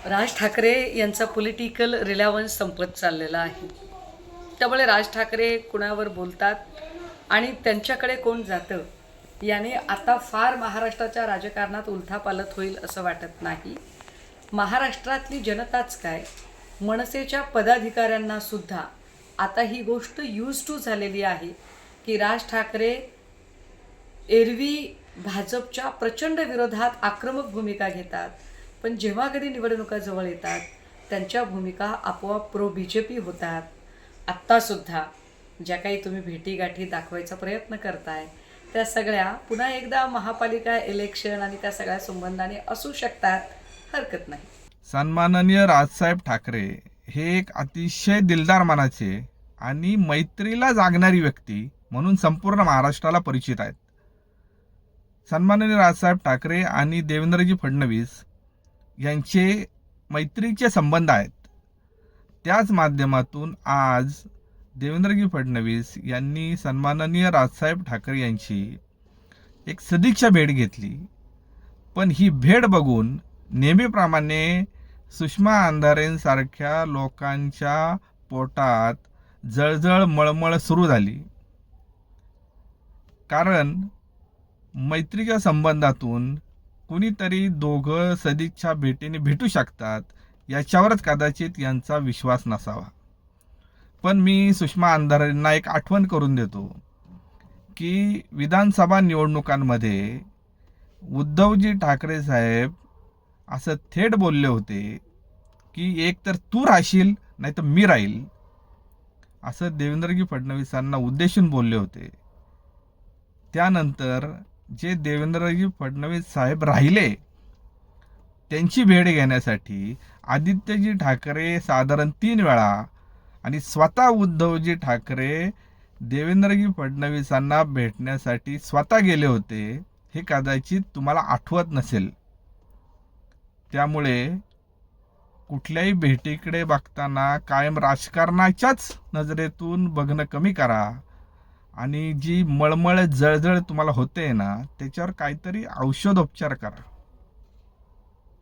राज ठाकरे यांचा political relevance संपत चाललेला आहे. त्यामुळे राज ठाकरे कुणावर बोलतात आणि त्यांच्याकडे कोण जातं याने आता फार महाराष्ट्राच्या राजकारणात उलथापालथ होईल असं वाटत नाही. महाराष्ट्रातली जनताच काय, मनसेच्या पदाधिकाऱ्यांना सुद्धा आता ही गोष्ट यूज टू झालेली आहे की राज ठाकरे एरवी भाजपच्या प्रचंड विरोधात आक्रमक भूमिका घेतात, पण जेव्हा कधी निवडणुका जवळ येतात त्यांच्या भूमिका आपोआप प्रो बी जे पी होतात. आत्तासुद्धा ज्या काही तुम्ही भेटीगाठी दाखवायचा प्रयत्न करताय त्या सगळ्या पुन्हा एकदा महापालिका इलेक्शन आणि त्या सगळ्या संबंधाने असू शकतात, हरकत नाही. सन्माननीय राजसाहेब ठाकरे हे एक अतिशय दिलदार मनाचे आणि मैत्रीला जागणारी व्यक्ती म्हणून संपूर्ण महाराष्ट्राला परिचित आहेत. सन्माननीय राजसाहेब ठाकरे आणि देवेंद्रजी फडणवीस यांचे मैत्रीचे संबंध आहेत. त्याच माध्यमातून आज देवेंद्रजी फडणवीस यांनी सन्माननीय राजसाहेब ठाकरे यांची एक सदिच्छा भेट घेतली. पण ही भेट बघून नेहमीप्रमाणे सुषमा अंधारेंसारख्या लोकांच्या पोटात जळजळ मळमळ सुरू झाली. कारण मैत्रीच्या संबंधातून कुणीतरी दोघं सदिच्छा भेटीने भेटू शकतात याच्यावरच कदाचित यांचा विश्वास नसावा. पण मी सुषमा अंधारेंना एक आठवण करून देतो की विधानसभा निवडणुकांमध्ये उद्धवजी ठाकरे साहेब असं थेट बोलले होते की एक तर तू राहशील नाही तर मी राहील, असं देवेंद्रजी फडणवीसांना उद्देशून बोलले होते. त्यानंतर जे देवेंद्रजी फडणवीस साहेब राहिले त्यांची भेट घेण्यासाठी आदित्यजी ठाकरे साधारण 3 वेळा आणि स्वतः उद्धवजी ठाकरे देवेंद्रजी फडणवीसांना भेटण्यासाठी स्वतः गेले होते, हे कदाचित तुम्हाला आठवत नसेल. त्यामुळे कुठल्याही भेटीकडे बघताना कायम राजकारणाच्याच नजरेतून बघणं कमी करा आणि जी मळमळ जळजळ तुम्हाला होते ना त्याच्यावर काहीतरी औषधोपचार करा.